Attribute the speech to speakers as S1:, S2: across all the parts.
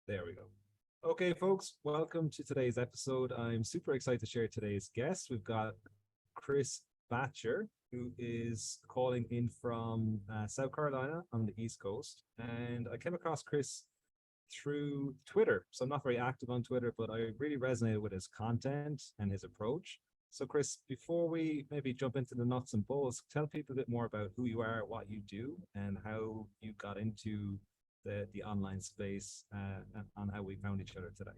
S1: There we go. Okay, folks, welcome to today's episode. I'm super excited to share today's guest. We've got Chris Boettcher, who is calling in from South Carolina on the East Coast. And I came across Chris through Twitter. So I'm not very active on Twitter, but I really resonated with his content and his approach. So, Chris, before we maybe jump into the nuts and bolts, tell people a bit more about who you are, what you do, and how you got into the online space and on how we found each other today.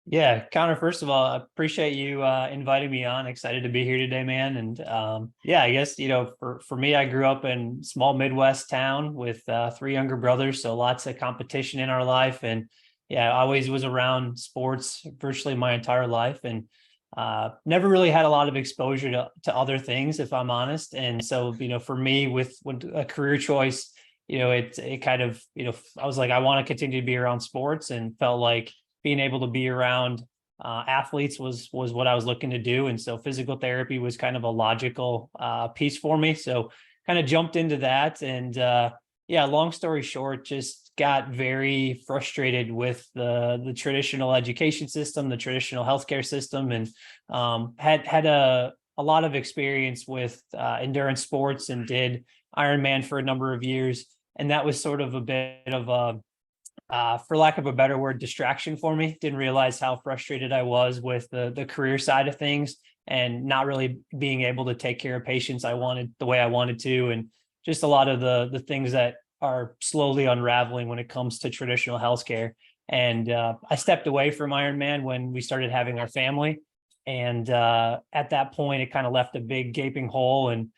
S2: Yeah, Connor, first of all, I appreciate you inviting me on. Excited to be here today, man. And yeah, I guess, for me, I grew up in small Midwest town with three younger brothers. So lots of competition in our life. And yeah, I always was around sports virtually my entire life and never really had a lot of exposure to other things, if I'm honest. And so, for me with a career choice, it kind of, I was like, I want to continue to be around sports and felt like being able to be around athletes was what I was looking to do. And so physical therapy was kind of a logical piece for me. So kind of jumped into that. And yeah, long story short, just got very frustrated with the traditional education system, the traditional healthcare system, and had a lot of experience with endurance sports and did Ironman for a number of years. And that was sort of a bit of a for lack of a better word, distraction for me. Didn't realize how frustrated I was with the career side of things and not really being able to take care of patients I wanted the way I wanted to, and just a lot of the things that are slowly unraveling when it comes to traditional healthcare. And I stepped away from Ironman when we started having our family, and at that point, it kind of left a big gaping hole. And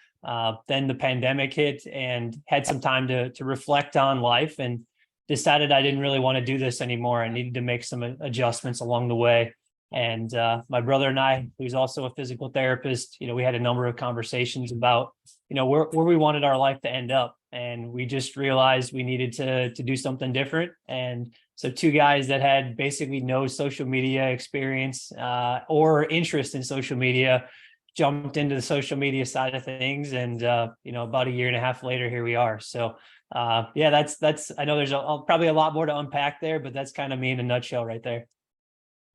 S2: then the pandemic hit, and had some time to reflect on life, and decided I didn't really want to do this anymore. I needed to make some adjustments along the way. And my brother and I, who's also a physical therapist, we had a number of conversations about, where we wanted our life to end up. And we just realized we needed to do something different. And so two guys that had basically no social media experience or interest in social media jumped into the social media side of things. And, about a year and a half later, here we are. So yeah, that's, I know there's probably a lot more to unpack there, but that's kind of me in a nutshell right there.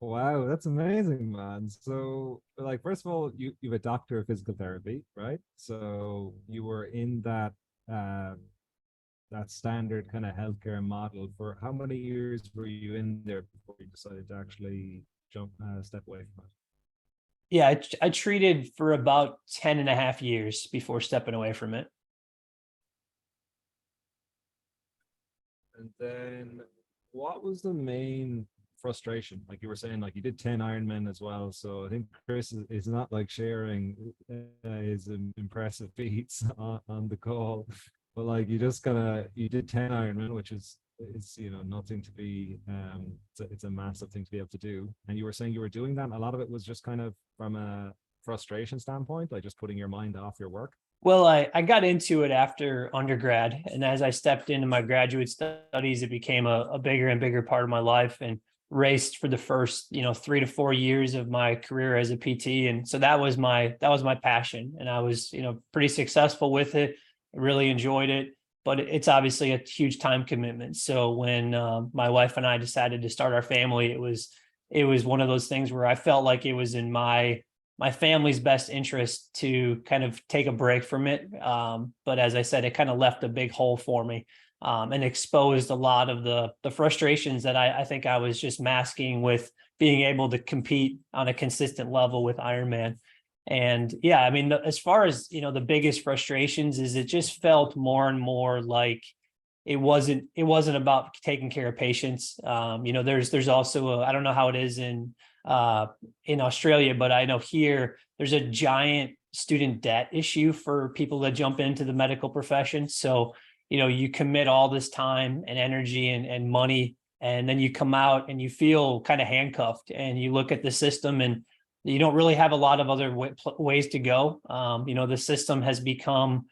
S1: Wow, that's amazing, man. So, like, first of all, you're a doctor of physical therapy, right? So you were in uh, that standard kind of healthcare model for how many years were you in there before you decided to actually step away from it?
S2: Yeah, I treated for about 10 and a half years before stepping away from it.
S1: And then what was the main frustration? Like you were saying, like you did 10 Ironmen as well. So I think Chris is not like sharing his impressive feats on the call, but like you just you did 10 Ironmen, which is nothing to be it's a massive thing to be able to do. And you were saying you were doing that, and a lot of it was just kind of from a frustration standpoint, like just putting your mind off your work.
S2: Well, I got into it after undergrad, and as I stepped into my graduate studies, it became a bigger and bigger part of my life, and raced for the first, 3 to 4 years of my career as a PT. And so that was my passion. And I was, pretty successful with it. I really enjoyed it, but it's obviously a huge time commitment. So when my wife and I decided to start our family, it was one of those things where I felt like it was in my family's best interest to kind of take a break from it. But as I said, it kind of left a big hole for me, and exposed a lot of the frustrations that I think I was just masking with being able to compete on a consistent level with Ironman. And yeah, I mean, as far as, the biggest frustrations is it just felt more and more like it wasn't about taking care of patients. There's also I don't know how it is in Australia, but I know here there's a giant student debt issue for people that jump into the medical profession. So, you commit all this time and energy and money, and then you come out and you feel kind of handcuffed, and you look at the system and you don't really have a lot of other ways to go. The system has become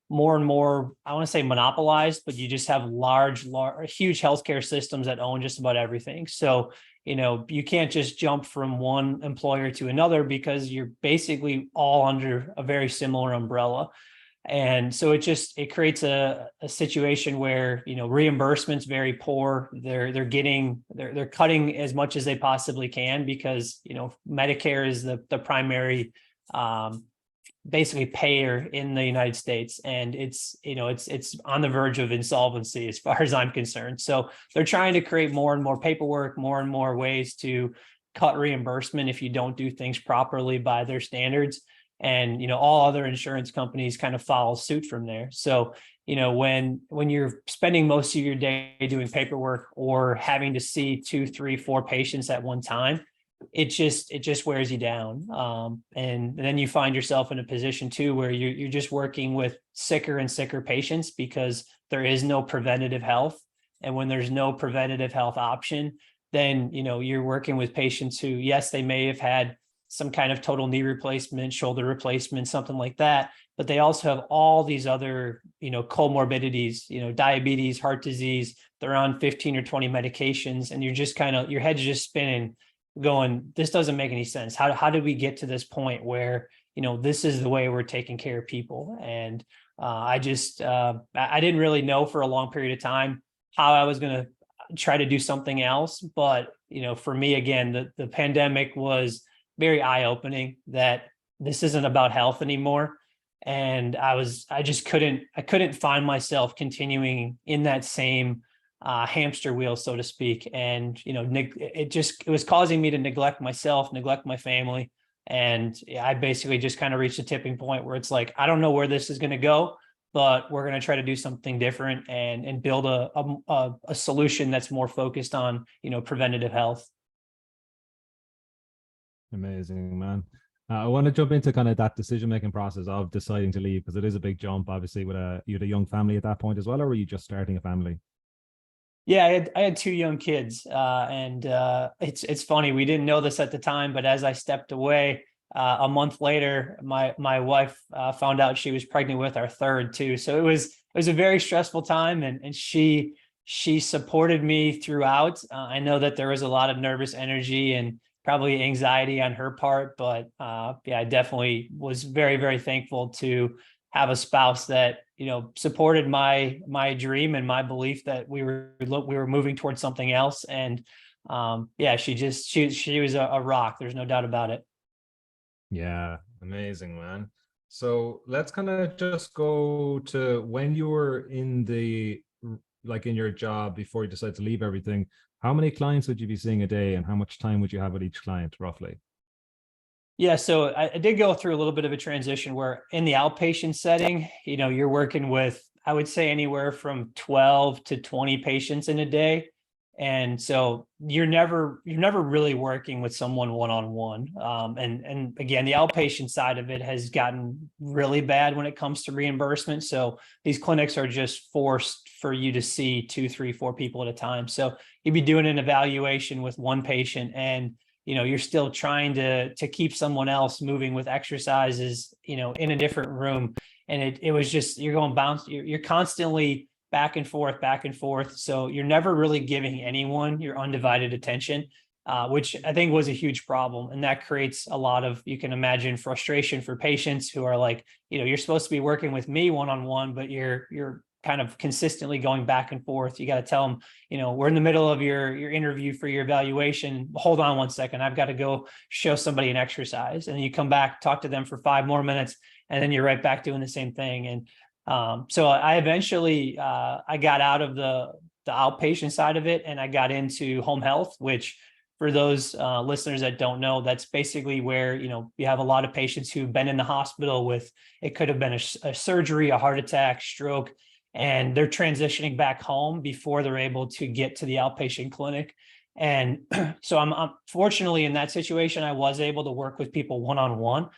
S2: more and more, I want to say monopolized, but you just have huge healthcare systems that own just about everything. So, you can't just jump from one employer to another because you're basically all under a very similar umbrella. And so it creates a situation where, reimbursement's very poor. They're cutting as much as they possibly can because, Medicare is the primary basically payer in the United States. And it's on the verge of insolvency as far as I'm concerned. So they're trying to create more and more paperwork, more and more ways to cut reimbursement if you don't do things properly by their standards. And all other insurance companies kind of follow suit from there. So when you're spending most of your day doing paperwork or having to see 2, 3, 4 patients at one time, it just wears you down. And then you find yourself in a position too where you're just working with sicker and sicker patients because there is no preventative health. And when there's no preventative health option, then you're working with patients who, yes, they may have had some kind of total knee replacement, shoulder replacement, something like that, but they also have all these other comorbidities, diabetes, heart disease. They're on 15 or 20 medications, and you're just your head's just spinning, going, this doesn't make any sense. How did we get to this point where this is the way we're taking care of people? And I didn't really know for a long period of time how I was going to try to do something else. But for me, again, the pandemic was very eye-opening that this isn't about health anymore. And I couldn't find myself continuing in that same hamster wheel, so to speak. And, it was causing me to neglect myself, neglect my family. And I basically just kind of reached a tipping point where it's like, I don't know where this is going to go, but we're going to try to do something different and build a solution that's more focused on, preventative health.
S1: Amazing, man. I want to jump into kind of that decision-making process of deciding to leave, because it is a big jump, obviously, with you had a young family at that point as well, or were you just starting a family?
S2: Yeah, I had 2 young kids, and it's funny. We didn't know this at the time, but as I stepped away, a month later, my wife found out she was pregnant with our third too. So it was a very stressful time, and she supported me throughout. I know that there was a lot of nervous energy and probably anxiety on her part, but yeah, I definitely was very, very thankful to have a spouse that supported my dream and my belief that we were moving towards something else. And yeah, she was a rock. There's no doubt about it.
S1: Yeah, amazing, man. So let's kind of just go to when you were in in your job before you decided to leave everything. How many clients would you be seeing a day, and how much time would you have with each client roughly?
S2: Yeah, so I did go through a little bit of a transition where in the outpatient setting, you're working with, I would say, anywhere from 12 to 20 patients in a day. And so you're never really working with someone one-on-one. And again, the outpatient side of it has gotten really bad when it comes to reimbursement. So these clinics are just forced for you to see 2, 3, 4 people at a time. So you'd be doing an evaluation with one patient, and you're still trying to keep someone else moving with exercises, in a different room. And it was just, you're constantly back and forth, back and forth. So you're never really giving anyone your undivided attention, which I think was a huge problem. And that creates a lot of, you can imagine, frustration for patients who are like, you're supposed to be working with me one-on-one, but you're kind of consistently going back and forth. You got to tell them, we're in the middle of your interview for your evaluation. Hold on one second. I've got to go show somebody an exercise. And then you come back, talk to them for 5 more minutes, and then you're right back doing the same thing. And so I eventually, I got out of the outpatient side of it, and I got into home health, which for those listeners that don't know, that's basically where, you have a lot of patients who've been in the hospital with, it could have been a surgery, a heart attack, stroke, and they're transitioning back home before they're able to get to the outpatient clinic. And so I'm fortunately in that situation, I was able to work with people one-on-one,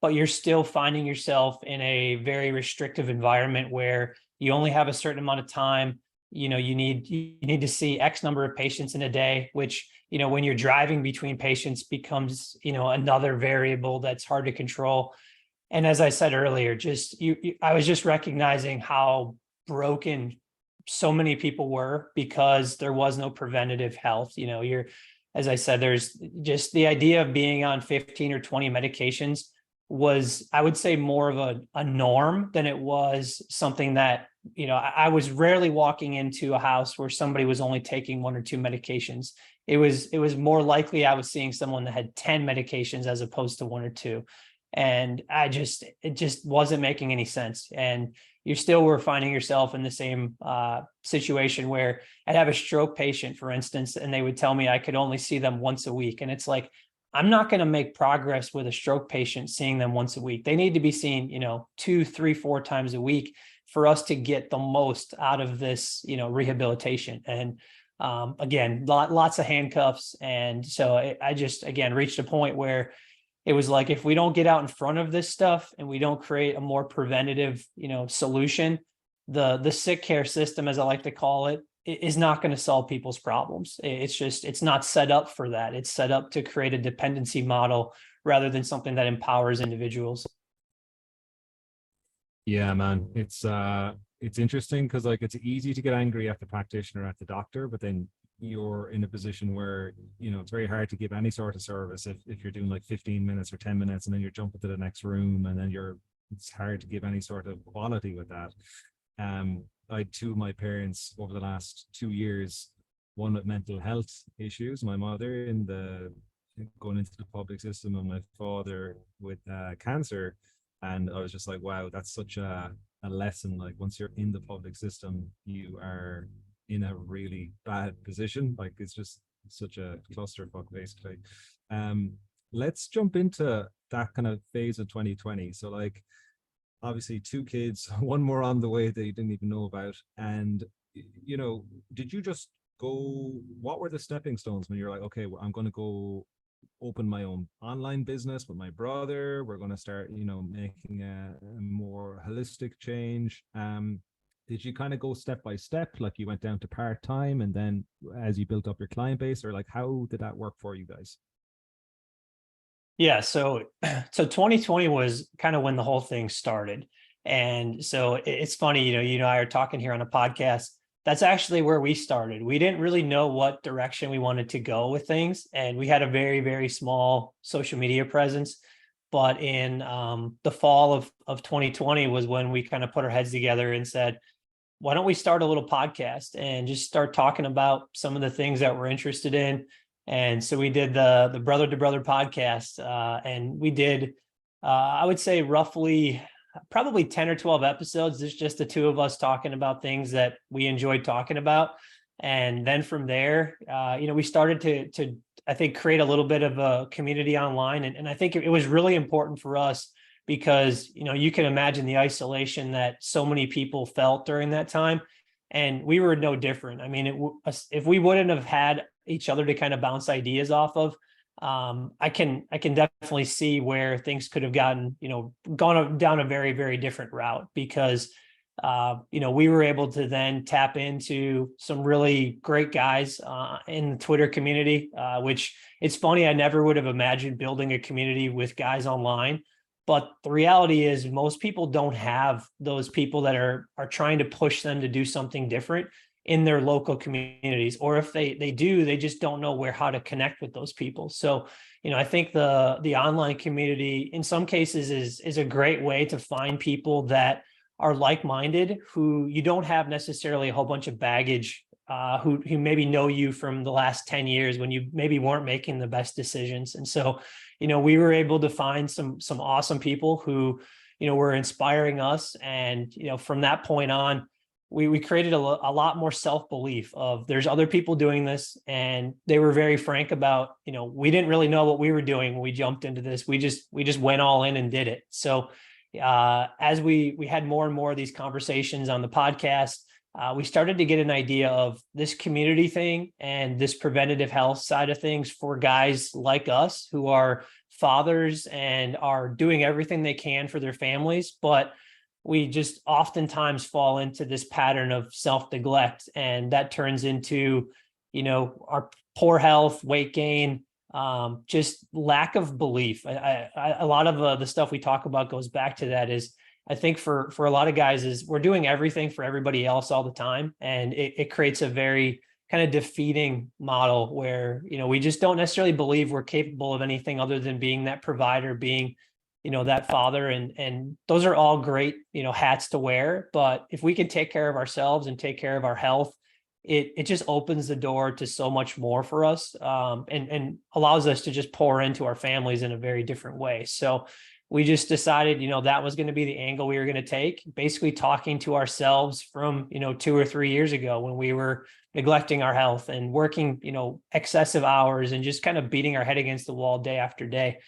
S2: but you're still finding yourself in a very restrictive environment where you only have a certain amount of time. You need to see X number of patients in a day, which, when you're driving between patients becomes, another variable that's hard to control. And as I said earlier, I was just recognizing how broken so many people were because there was no preventative health. As I said, there's just the idea of being on 15 or 20 medications was, I would say, more of a norm than it was something that, I was rarely walking into a house where somebody was only taking one or two medications. It was more likely I was seeing someone that had 10 medications as opposed to one or two. And it just wasn't making any sense. And you still were finding yourself in the same situation where I'd have a stroke patient, for instance, and they would tell me I could only see them once a week. And it's like, I'm not going to make progress with a stroke patient seeing them once a week. They need to be seen, 2, 3, 4 times a week for us to get the most out of this, rehabilitation. And again, lots of handcuffs. And so I just, again, reached a point where it was like, if we don't get out in front of this stuff and we don't create a more preventative, solution, the sick care system, as I like to call it, is not going to solve people's problems. It's not set up for that. It's set up to create a dependency model rather than something that empowers individuals.
S1: Yeah, man. It's interesting because like it's easy to get angry at the practitioner, at the doctor, but then you're in a position where, it's very hard to give any sort of service if you're doing like 15 minutes or 10 minutes and then you're jumping to the next room and then it's hard to give any sort of quality with that. I had two of my parents over the last 2 years, one with mental health issues, my mother going into the public system, and my father with cancer. And I was just like, wow, that's such a lesson. Like once you're in the public system, you are in a really bad position. Like it's just such a clusterfuck, basically. Let's jump into that kind of phase of 2020. So like, obviously 2 kids, one more on the way that you didn't even know about. And, did you just go, what were the stepping stones when you're like, okay, well, I'm going to go open my own online business with my brother. We're going to start, making a more holistic change. Did you kind of go step by step, like you went down to part-time and then as you built up your client base, or like how did that work for you guys?
S2: Yeah, so 2020 was kind of when the whole thing started. And so it's funny, you and I are talking here on a podcast. That's actually where we started. We didn't really know what direction we wanted to go with things. And we had a very, very small social media presence. But in the fall of 2020 was when we kind of put our heads together and said, why don't we start a little podcast and just start talking about some of the things that we're interested in. And so we did the Brother to Brother podcast, and we did, I would say roughly probably 10 or 12 episodes. There's just the two of us talking about things that we enjoyed talking about. And then from there, we started to, I think, create a little bit of a community online. And I think it was really important for us because, you can imagine the isolation that so many people felt during that time. And we were no different. I mean, if we wouldn't have had each other to kind of bounce ideas off of, I can definitely see where things could have gone down a very, very different route because, we were able to then tap into some really great guys in the Twitter community, which it's funny. I never would have imagined building a community with guys online. But the reality is most people don't have those people that are trying to push them to do something different in their local communities. Or if they do, they just don't know how to connect with those people. So, I think the online community in some cases is a great way to find people that are like-minded, who you don't have necessarily a whole bunch of baggage, who maybe know you from the last 10 years when you maybe weren't making the best decisions. And so, we were able to find some awesome people who, were inspiring us. And, from that point on, we created a lot more self-belief of there's other people doing this. And they were very frank about, we didn't really know what we were doing when we jumped into this. We just went all in and did it. So as we had more and more of these conversations on the podcast, we started to get an idea of this community thing and this preventative health side of things for guys like us who are fathers and are doing everything they can for their families. But we just oftentimes fall into this pattern of self-neglect, and that turns into, our poor health, weight gain, just lack of belief. A lot of the stuff we talk about goes back to that. Is I think for a lot of guys is we're doing everything for everybody else all the time. And it creates a very kind of defeating model where, we just don't necessarily believe we're capable of anything other than being that provider, being that father, and those are all great, hats to wear. But if we can take care of ourselves and take care of our health, it just opens the door to so much more for us, and allows us to just pour into our families in a very different way. So we just decided, that was going to be the angle we were going to take, basically talking to ourselves from, 2 or 3 years ago when we were neglecting our health and working, excessive hours and just kind of beating our head against the wall day after day.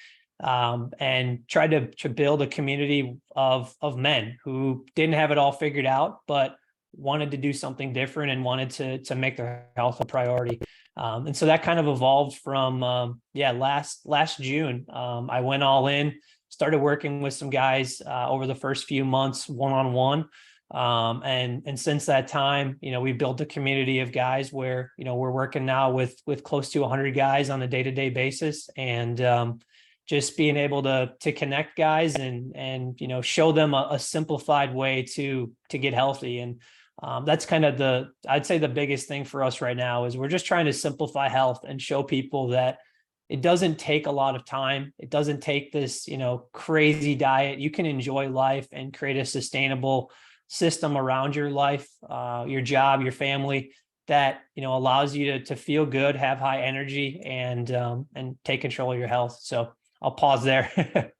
S2: And tried to build a community of men who didn't have it all figured out, but wanted to do something different and wanted to make their health a priority. And so that kind of evolved from, last June. I went all in, started working with some guys over the first few months, one-on-one. And since that time, we built a community of guys where, we're working now with close to 100 guys on a day-to-day basis. And just being able to connect guys and show them a simplified way to get healthy. And that's kind of I'd say the biggest thing for us right now is we're just trying to simplify health and show people that it doesn't take a lot of time. It doesn't take this, crazy diet. You can enjoy life and create a sustainable system around your life, your job, your family, that, allows you to feel good, have high energy, and take control of your health. So I'll pause there.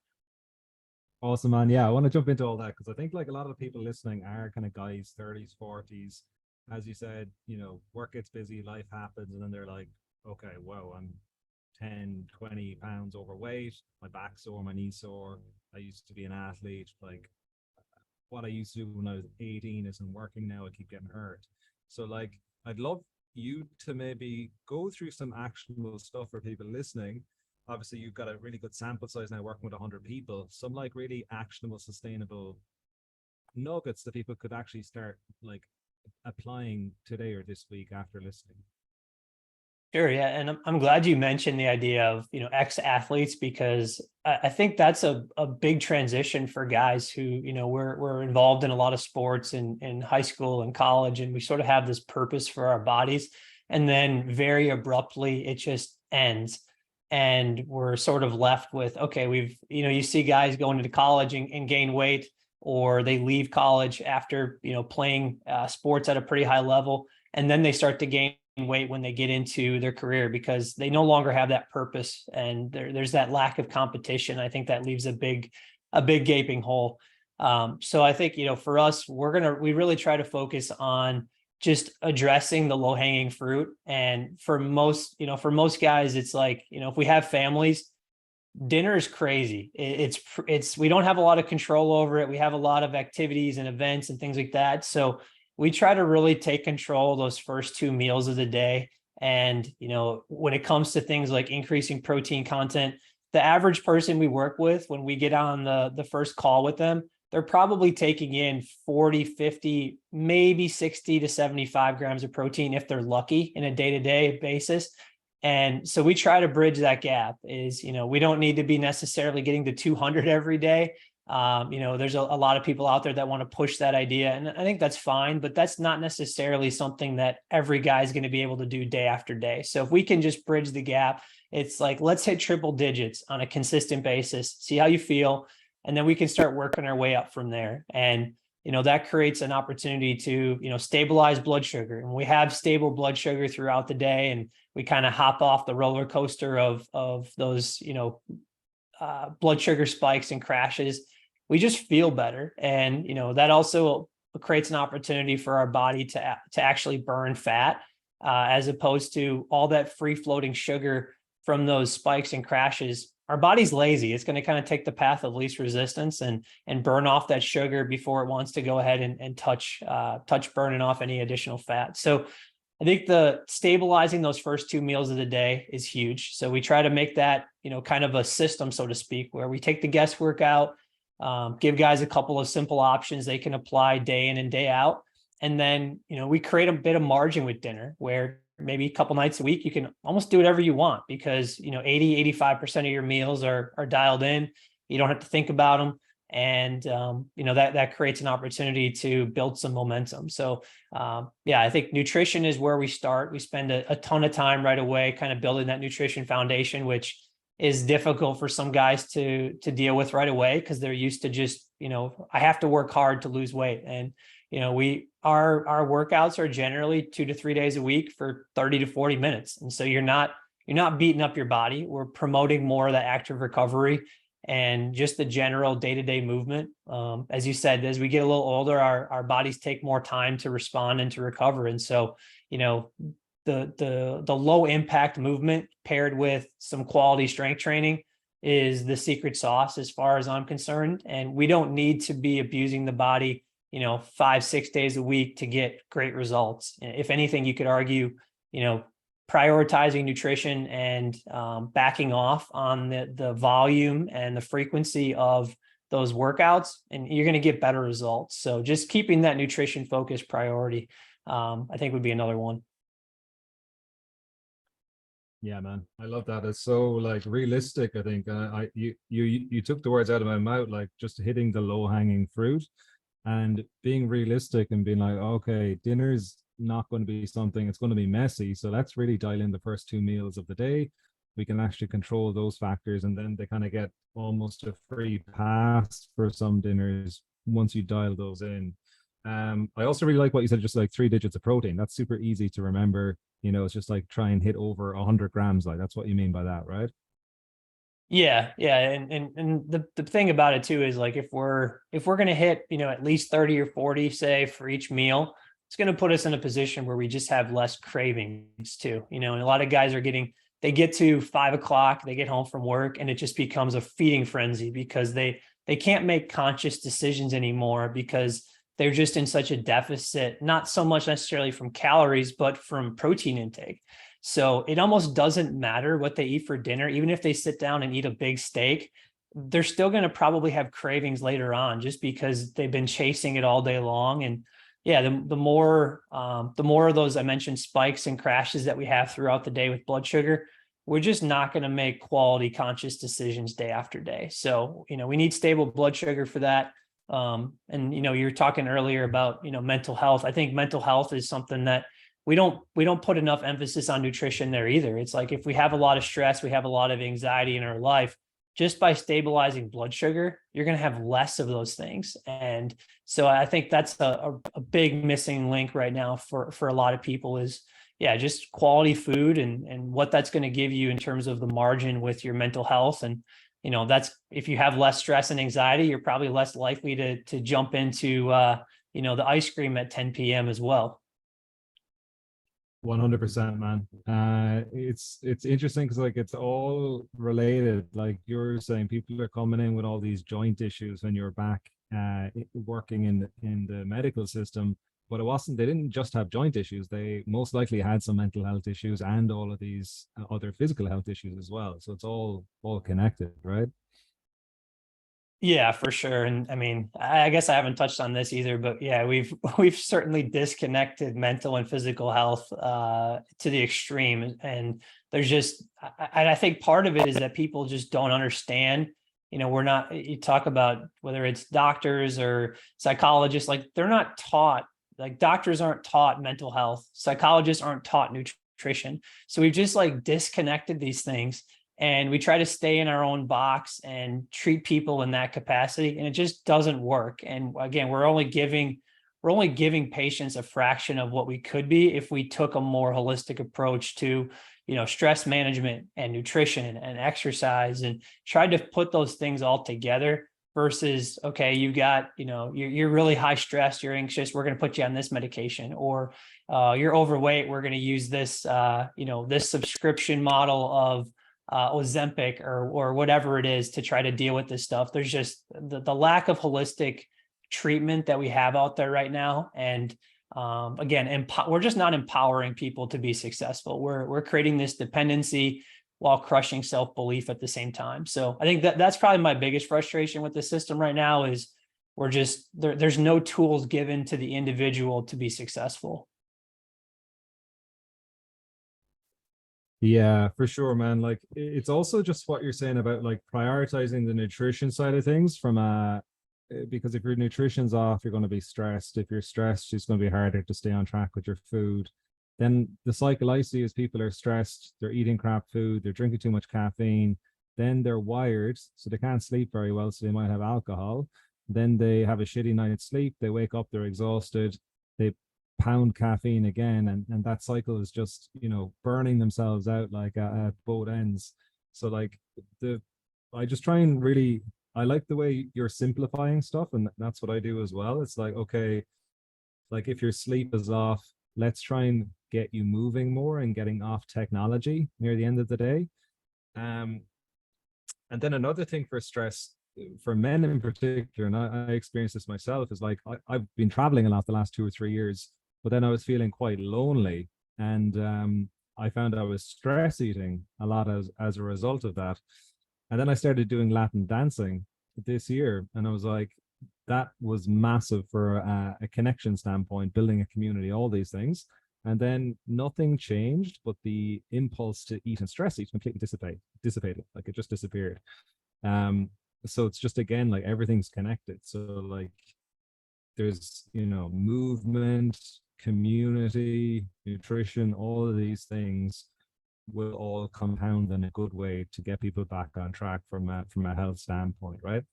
S1: Awesome, man. Yeah, I want to jump into all that because I think like a lot of the people listening are kind of guys, 30s, 40s. As you said, work gets busy, life happens, and then they're like, okay, wow, I'm 10, 20 pounds overweight, my back's sore, my knee's sore. I used to be an athlete. Like what I used to do when I was 18 isn't working now. I keep getting hurt. So like, I'd love you to maybe go through some actionable stuff for people listening. Obviously, you've got a really good sample size now working with 100 people. Some like really actionable, sustainable nuggets that people could actually start like applying today or this week after listening.
S2: Sure. Yeah. And I'm glad you mentioned the idea of, ex-athletes, because I think that's a big transition for guys who, we're involved in a lot of sports in high school and college, and we sort of have this purpose for our bodies. And then very abruptly, it just ends. And we're sort of left with, okay, you see guys going into college and gain weight, or they leave college after, playing sports at a pretty high level. And then they start to gain weight when they get into their career because they no longer have that purpose, and there's that lack of competition. I think that leaves a big gaping hole. So I think, for us, we really try to focus on just addressing the low hanging fruit. And for most guys, it's like, if we have families, dinner is crazy. It's we don't have a lot of control over it. We have a lot of activities and events and things like that. So we try to really take control of those first 2 meals of the day. And, when it comes to things like increasing protein content, the average person we work with, when we get on the first call with them, they're probably taking in 40, 50, maybe 60 to 75 grams of protein if they're lucky in a day-to-day basis. And so we try to bridge that gap. We don't need to be necessarily getting to 200 every day. There's a lot of people out there that want to push that idea, and I think that's fine, but that's not necessarily something that every guy is going to be able to do day after day. So if we can just bridge the gap, it's like, let's hit triple digits on a consistent basis, see how you feel, and then we can start working our way up from there. And, that creates an opportunity to, stabilize blood sugar. And we have stable blood sugar throughout the day, and we kind of hop off the roller coaster of those, blood sugar spikes and crashes. We just feel better. And, that also creates an opportunity for our body to actually burn fat, as opposed to all that free floating sugar from those spikes and crashes. Our body's lazy. It's going to kind of take the path of least resistance and burn off that sugar before it wants to go ahead and touch burning off any additional fat. So I think the stabilizing those first 2 meals of the day is huge. So we try to make that, kind of a system, so to speak, where we take the guesswork out, give guys a couple of simple options they can apply day in and day out. And then, we create a bit of margin with dinner where maybe a couple nights a week, you can almost do whatever you want because, 80, 85% of your meals are dialed in. You don't have to think about them. And, that creates an opportunity to build some momentum. So, I think nutrition is where we start. We spend a ton of time right away, kind of building that nutrition foundation, which, is difficult for some guys to deal with right away, because they're used to just, I have to work hard to lose weight. And our workouts are generally 2 to 3 days a week for 30 to 40 minutes. And so you're not beating up your body. We're promoting more of that active recovery and just the general day-to-day movement. As you said, as we get a little older, our bodies take more time to respond and to recover. And so, the low impact movement paired with some quality strength training is the secret sauce as far as I'm concerned. And we don't need to be abusing the body, 5-6 days a week to get great results. If anything, you could argue, prioritizing nutrition and backing off on the volume and the frequency of those workouts, and you're going to get better results. So just keeping that nutrition focused priority, I think would be another one.
S1: Yeah, man, I love that. It's so like realistic. I think you took the words out of my mouth, like just hitting the low hanging fruit and being realistic and being like, okay, dinner's not going to be something, it's going to be messy. So let's really dial in the first 2 meals of the day. We can actually control those factors, and then they kind of get almost a free pass for some dinners once you dial those in. I also really like what you said, just like 3 digits of protein. That's super easy to remember. It's just like try and hit over 100 grams. Like that's what you mean by that, right?
S2: Yeah. And the thing about it too is, like, if we're going to hit, at least 30 or 40, say, for each meal, it's going to put us in a position where we just have less cravings too. And a lot of guys they get to 5 o'clock, they get home from work, and it just becomes a feeding frenzy because they can't make conscious decisions anymore because they're just in such a deficit, not so much necessarily from calories, but from protein intake. So it almost doesn't matter what they eat for dinner. Even if they sit down and eat a big steak, they're still going to probably have cravings later on, just because they've been chasing it all day long. And yeah, the more of those, I mentioned, spikes and crashes that we have throughout the day with blood sugar, we're just not going to make quality conscious decisions day after day. So, we need stable blood sugar for that. And you were talking earlier about, mental health. I think mental health is something that we don't put enough emphasis on nutrition there either. It's like, if we have a lot of stress, we have a lot of anxiety in our life, just by stabilizing blood sugar, you're going to have less of those things. And so I think that's a big missing link right now for a lot of people is, yeah, just quality food and what that's going to give you in terms of the margin with your mental health. And that's, if you have less stress and anxiety, you're probably less likely to jump into the ice cream at 10 p.m. as well.
S1: 100%, man. It's interesting because like it's all related. Like you're saying, people are coming in with all these joint issues when you're back working in the medical system, but they didn't just have joint issues. They most likely had some mental health issues and all of these other physical health issues as well. So it's all connected, right?
S2: Yeah, for sure. And I mean, I guess I haven't touched on this either, but yeah, we've certainly disconnected mental and physical health to the extreme. And there's just, I think part of it is that people just don't understand. We're not, you talk about whether it's doctors or psychologists, like they're not taught, like doctors aren't taught mental health, psychologists aren't taught nutrition. So we've just like disconnected these things. And we try to stay in our own box and treat people in that capacity, and it just doesn't work. And again, we're only giving patients a fraction of what we could be if we took a more holistic approach to, stress management and nutrition and exercise, and tried to put those things all together. Versus, okay, you got, you're really high stress, you're anxious, we're going to put you on this medication, or you're overweight, we're going to use this, this subscription model of Ozempic or whatever it is to try to deal with this stuff. There's just the lack of holistic treatment that we have out there right now. And again, we're just not empowering people to be successful. We're creating this dependency while crushing self-belief at the same time. So I think that's probably my biggest frustration with the system right now is we're just there's no tools given to the individual to be successful.
S1: Yeah, for sure, man. Like it's also just what you're saying about like prioritizing the nutrition side of things from because if your nutrition's off, you're going to be stressed. If you're stressed, it's going to be harder to stay on track with your food. Then the cycle I see is people are stressed, they're eating crap food, they're drinking too much caffeine, then they're wired, so they can't sleep very well, so they might have alcohol. Then they have a shitty night's sleep. They wake up, they're exhausted. They pound caffeine again, and that cycle is just, burning themselves out like at both ends. So like the I just try and really, I like the way you're simplifying stuff, and that's what I do as well. It's like, okay, like if your sleep is off, let's try and get you moving more and getting off technology near the end of the day. um and then another thing for stress, for men in particular, and I experienced this myself, is like I've been traveling a lot the last 2 or 3 years, but then I was feeling quite lonely, and I found I was stress eating a lot as a result of that. And then I started doing Latin dancing this year, and I was like, that was massive for a connection standpoint, building a community, all these things. And then nothing changed, but the impulse to eat and stress eat completely dissipated. Like it just disappeared. So it's just, again, like everything's connected. So like there's, movement, community, nutrition, all of these things will all compound in a good way to get people back on track from a health standpoint, right?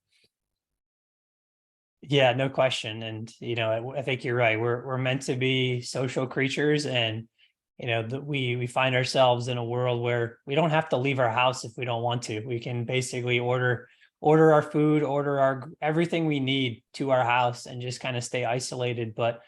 S2: Yeah, no question. And, I think you're right. We're meant to be social creatures, and, we find ourselves in a world where we don't have to leave our house if we don't want to. We can basically order our food, order our everything we need to our house, and just kind of stay isolated. But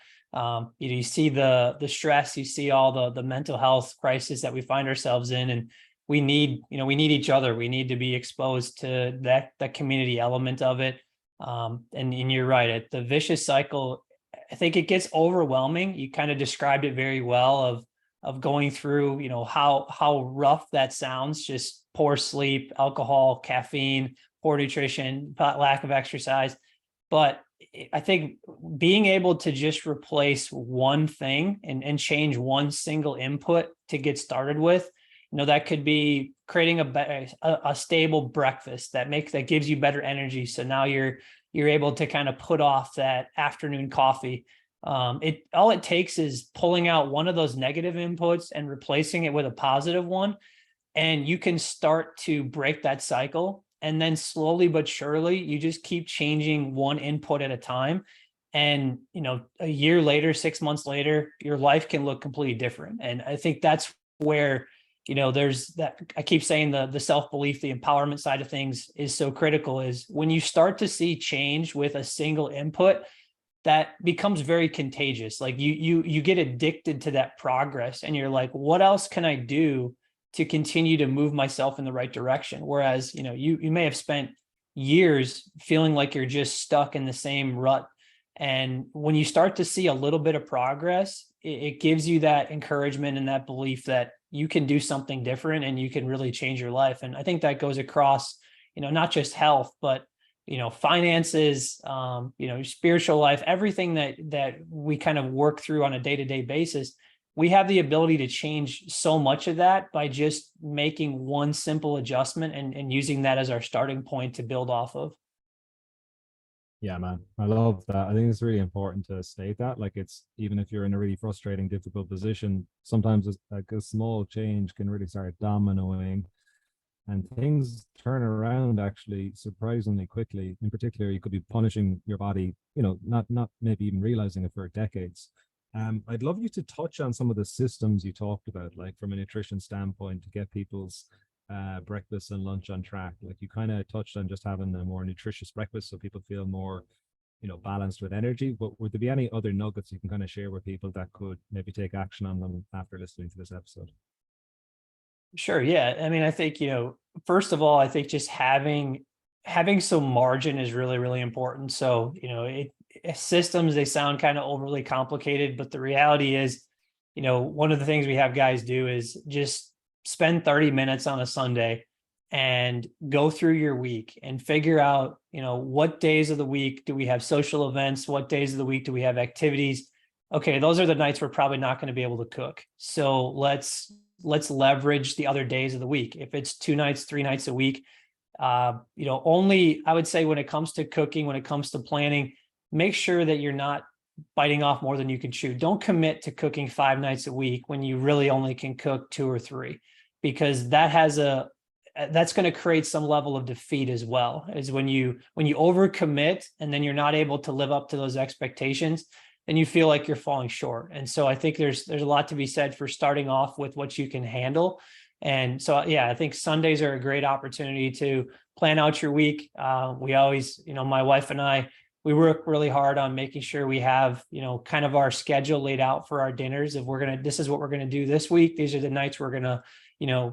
S2: you see the stress, you see all the mental health crisis that we find ourselves in, and we need each other. We need to be exposed to that community element of it. And you're right, the vicious cycle, I think it gets overwhelming. You kind of described it very well of going through, how rough that sounds, just poor sleep, alcohol, caffeine, poor nutrition, lack of exercise. But I think being able to just replace one thing and change one single input to get started with, that could be creating a stable breakfast that gives you better energy. So now you're able to kind of put off that afternoon coffee. All it takes is pulling out one of those negative inputs and replacing it with a positive one, and you can start to break that cycle. And then slowly but surely, you just keep changing one input at a time. And, a year later, 6 months later, your life can look completely different. And I think that's where, there's that, I keep saying the self-belief, the empowerment side of things is so critical, is when you start to see change with a single input, that becomes very contagious. Like you get addicted to that progress, and you're like, what else can I do to continue to move myself in the right direction? Whereas, you may have spent years feeling like you're just stuck in the same rut. And when you start to see a little bit of progress, it gives you that encouragement and that belief that you can do something different and you can really change your life. And I think that goes across, not just health, but, finances, spiritual life, everything that we kind of work through on a day-to-day basis. We have the ability to change so much of that by just making one simple adjustment and using that as our starting point to build off of.
S1: Yeah, man, I love that. I think it's really important to state that. Like, it's, even if you're in a really frustrating, difficult position, sometimes it's like a small change can really start dominoing, and things turn around actually surprisingly quickly. In particular, you could be punishing your body, not maybe even realizing it, for decades. I'd love you to touch on some of the systems you talked about, like from a nutrition standpoint, to get people's breakfast and lunch on track. Like you kind of touched on just having a more nutritious breakfast so people feel more, balanced with energy. But would there be any other nuggets you can kind of share with people that could maybe take action on them after listening to this episode?
S2: Sure. Yeah. I mean, I think, first of all, I think just having some margin is really, really important. So, systems, they sound kind of overly complicated, but the reality is, one of the things we have guys do is just spend 30 minutes on a Sunday and go through your week and figure out, what days of the week do we have social events? What days of the week do we have activities? Okay, those are the nights we're probably not going to be able to cook. So let's leverage the other days of the week. If it's 2 nights, 3 nights a week, only, I would say, when it comes to cooking, when it comes to planning, make sure that you're not biting off more than you can chew. Don't commit to cooking 5 nights a week when you really only can cook 2 or 3, because that has a that's going to create some level of defeat as well, is when you overcommit and then you're not able to live up to those expectations, then you feel like you're falling short. And so I think there's a lot to be said for starting off with what you can handle. And so, yeah, I think Sundays are a great opportunity to plan out your week. We always, my wife and I, we work really hard on making sure we have, kind of our schedule laid out for our dinners. If this is what we're going to do this week. These are the nights we're going to,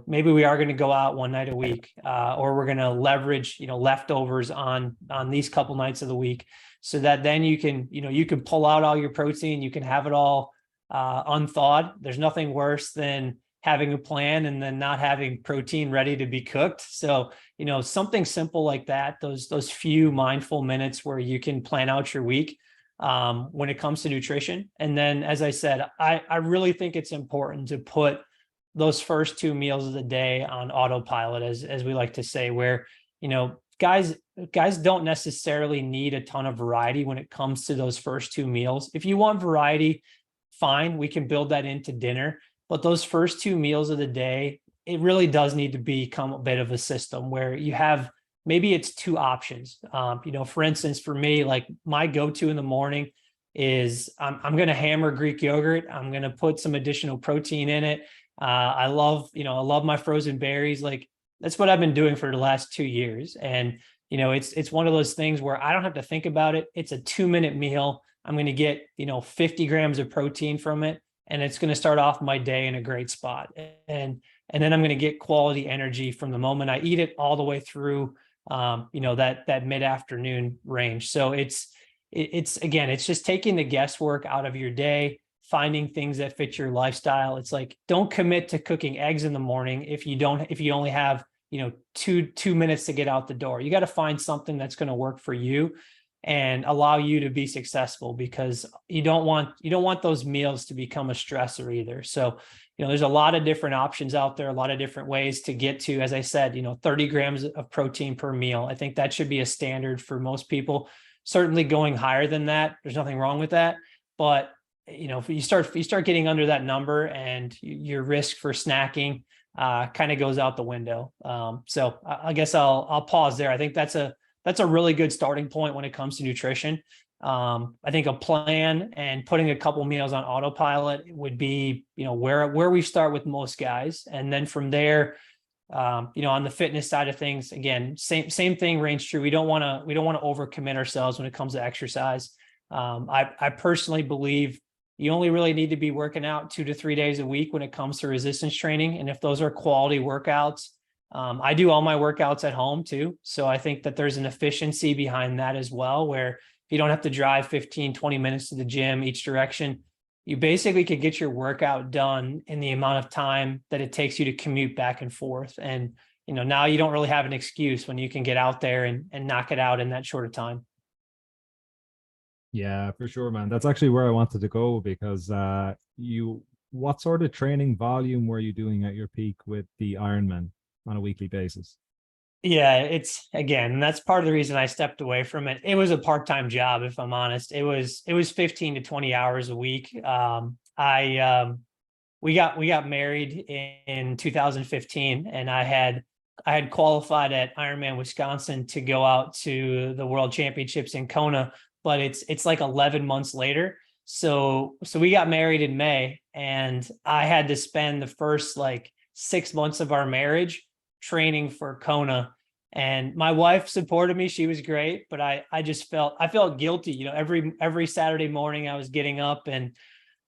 S2: maybe we are going to go out one night a week, or we're going to leverage, leftovers on these couple nights of the week, so that then you can pull out all your protein, you can have it all unthawed. There's nothing worse than having a plan and then not having protein ready to be cooked. So, something simple like that, those few mindful minutes where you can plan out your week when it comes to nutrition. And then, as I said, I really think it's important to put those first 2 meals of the day on autopilot, as we like to say, where, guys don't necessarily need a ton of variety when it comes to those first 2 meals. If you want variety, fine, we can build that into dinner. But those first 2 meals of the day, it really does need to become a bit of a system where you have, maybe it's 2 options. For instance, for me, like my go-to in the morning is I'm going to hammer Greek yogurt. I'm going to put some additional protein in it. I love my frozen berries. Like that's what I've been doing for the last 2 years. And, it's one of those things where I don't have to think about it. It's a 2-minute meal. I'm going to get, 50 grams of protein from it, and it's going to start off my day in a great spot. And then I'm going to get quality energy from the moment I eat it all the way through, that mid-afternoon range. So it's just taking the guesswork out of your day, finding things that fit your lifestyle. It's like, don't commit to cooking eggs in the morning if you only have, 2 minutes to get out the door. You got to find something that's going to work for you and allow you to be successful, because you don't want those meals to become a stressor either. So, there's a lot of different options out there, a lot of different ways to get to, as I said, 30 grams of protein per meal. I think that should be a standard for most people. Certainly going higher than that, there's nothing wrong with that. But, if you start getting under that number, and your risk for snacking kind of goes out the window. So I guess I'll pause there. I think that's a really good starting point when it comes to nutrition. I think a plan and putting a couple meals on autopilot would be, where we start with most guys. And then from there, on the fitness side of things, again, same thing reigns true. We don't want to overcommit ourselves when it comes to exercise. I personally believe you only really need to be working out 2 to 3 days a week when it comes to resistance training. And if those are quality workouts, I do all my workouts at home too. So I think that there's an efficiency behind that as well, where you don't have to drive 15, 20 minutes to the gym each direction. You basically could get your workout done in the amount of time that it takes you to commute back and forth. And, now you don't really have an excuse when you can get out there and knock it out in that short of time.
S1: Yeah, for sure, man. That's actually where I wanted to go, because what sort of training volume were you doing at your peak with the Ironman on a weekly basis?
S2: Yeah, again, that's part of the reason I stepped away from it. It was a part-time job, if I'm honest. It was 15 to 20 hours a week. We got married in 2015, and I had qualified at Ironman Wisconsin to go out to the World Championships in Kona, but it's like 11 months later. So we got married in May, and I had to spend the first like 6 months of our marriage training for Kona. And my wife supported me. She was great, but I felt guilty. Every Saturday morning I was getting up and,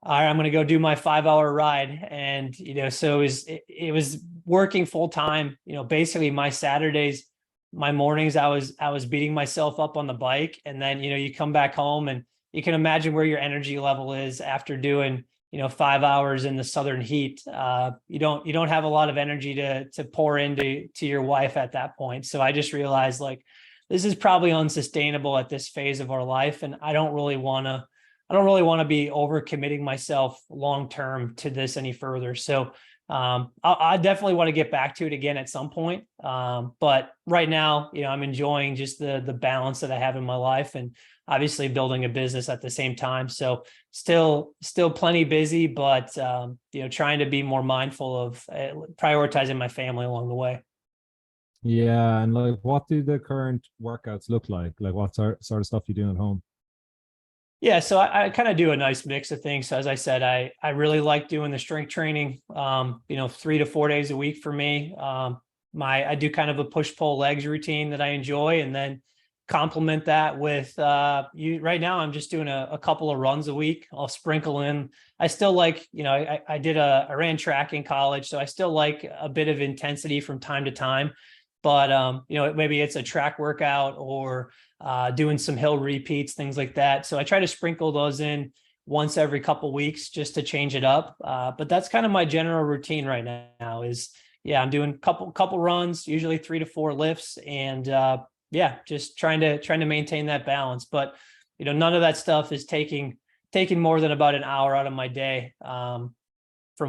S2: all right, I'm going to go do my 5-hour ride. And, so it was working full time, basically my Saturdays, my mornings, I was beating myself up on the bike. And then, you come back home, and you can imagine where your energy level is after doing, 5 hours in the southern heat. You don't have a lot of energy to pour into your wife at that point. So I just realized, like, this is probably unsustainable at this phase of our life. And I don't really want to be overcommitting myself long-term to this any further. So I definitely want to get back to it again at some point. But right now, I'm enjoying just the balance that I have in my life, and obviously building a business at the same time. So still plenty busy, but trying to be more mindful of prioritizing my family along the way.
S1: Yeah, and like, what do the current workouts look like? Like, what sort of stuff you do at home?
S2: Yeah, so I kind of do a nice mix of things. So as I said, I really like doing the strength training. 3 to 4 days a week for me. I do kind of a push pull legs routine that I enjoy, and then complement that with you. Right now, I'm just doing a couple of runs a week. I'll sprinkle in. I still like, I ran track in college, so I still like a bit of intensity from time to time. But maybe it's a track workout or doing some hill repeats, things like that. So I try to sprinkle those in once every couple weeks just to change it up. But that's kind of my general routine right now is, yeah, I'm doing couple runs, usually 3 to 4 lifts, and yeah, just trying to maintain that balance. But none of that stuff is taking more than about an hour out of my day from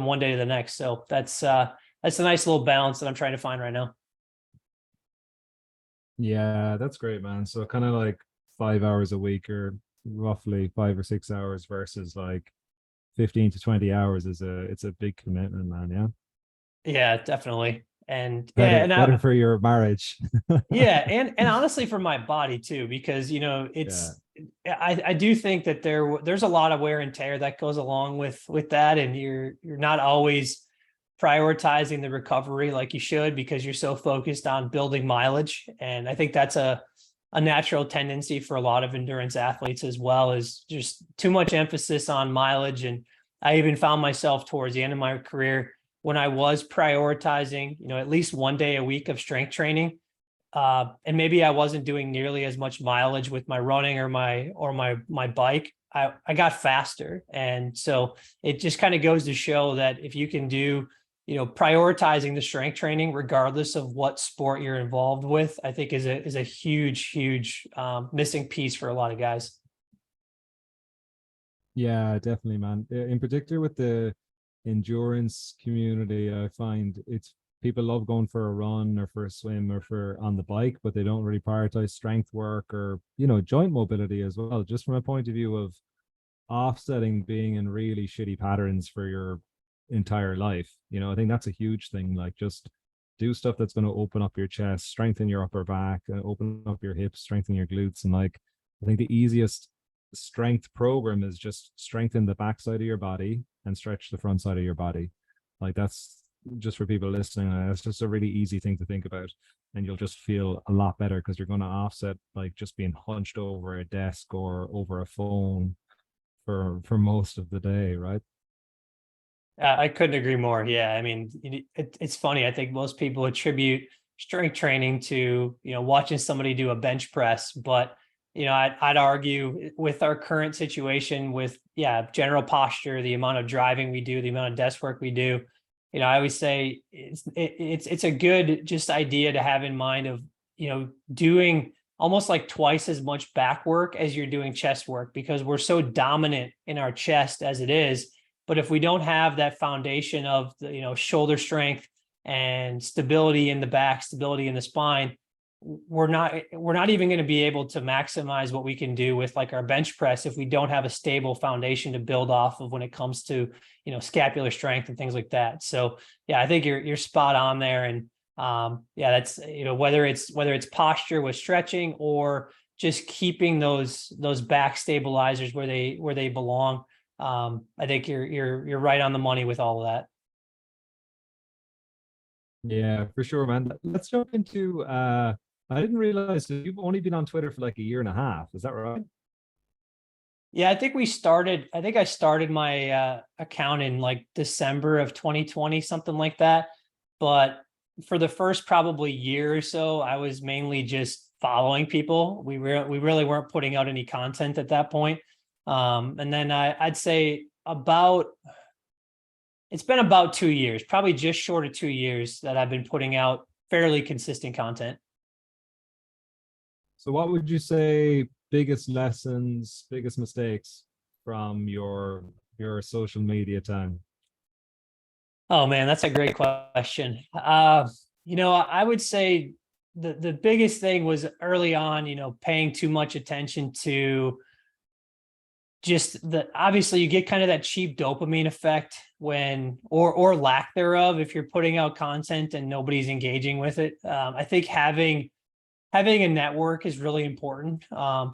S2: one day to the next. So that's a nice little balance that I'm trying to find right now.
S1: Yeah, that's great, man. So kind of like 5 hours a week, or roughly 5 or 6 hours, versus like 15 to 20 hours is it's a big commitment, man. Yeah.
S2: Yeah, definitely. And yeah,
S1: Better
S2: and
S1: better for your marriage.
S2: yeah, and honestly for my body too, because
S1: Yeah.
S2: I do think that there's a lot of wear and tear that goes along with that, and you're not always prioritizing the recovery like you should because you're so focused on building mileage. And I think that's a natural tendency for a lot of endurance athletes as well, is just too much emphasis on mileage. And I even found myself towards the end of my career when I was prioritizing, at least one day a week of strength training, and maybe I wasn't doing nearly as much mileage with my running or my bike. I got faster. And so it just kind of goes to show that if you can do, prioritizing the strength training, regardless of what sport you're involved with, I think is a huge missing piece for a lot of guys.
S1: Yeah, definitely, man. In particular with the endurance community, I find it's people love going for a run or for a swim or for on the bike, but they don't really prioritize strength work or, joint mobility as well. Just from a point of view of offsetting being in really shitty patterns for your entire life. I think that's a huge thing. Like, just do stuff that's going to open up your chest, strengthen your upper back, open up your hips, strengthen your glutes. And like, I think the easiest strength program is just strengthen the backside of your body and stretch the front side of your body. Like, that's just for people listening. That's just a really easy thing to think about. And you'll just feel a lot better because you're going to offset like just being hunched over a desk or over a phone for most of the day, right?
S2: I couldn't agree more. Yeah, I mean, it's funny. I think most people attribute strength training to watching somebody do a bench press, but I'd argue with our current situation with general posture, the amount of driving we do, the amount of desk work we do. I always say it's a good just idea to have in mind of doing almost like twice as much back work as you're doing chest work, because we're so dominant in our chest as it is. But if we don't have that foundation of the, shoulder strength and stability in the back, stability in the spine, we're not even going to be able to maximize what we can do with like our bench press if we don't have a stable foundation to build off of when it comes to scapular strength and things like that. So yeah, I think you're spot on there. And yeah, that's whether it's posture with stretching or just keeping those back stabilizers where they belong. I think you're right on the money with all of that.
S1: Yeah, for sure, man. Let's jump into I didn't realize that you've only been on Twitter for like a year and a half. Is that right?
S2: Yeah, I think I started my account in like December of 2020, something like that. But for the first probably year or so, I was mainly just following people. We really weren't putting out any content at that point. And then I'd say it's been about 2 years, probably just short of 2 years, that I've been putting out fairly consistent content.
S1: So what would you say biggest lessons, biggest mistakes from your social media time?
S2: Oh man, that's a great question. I would say the biggest thing was early on, paying too much attention to just obviously you get kind of that cheap dopamine effect when, or lack thereof, if you're putting out content and nobody's engaging with it. I think having a network is really important.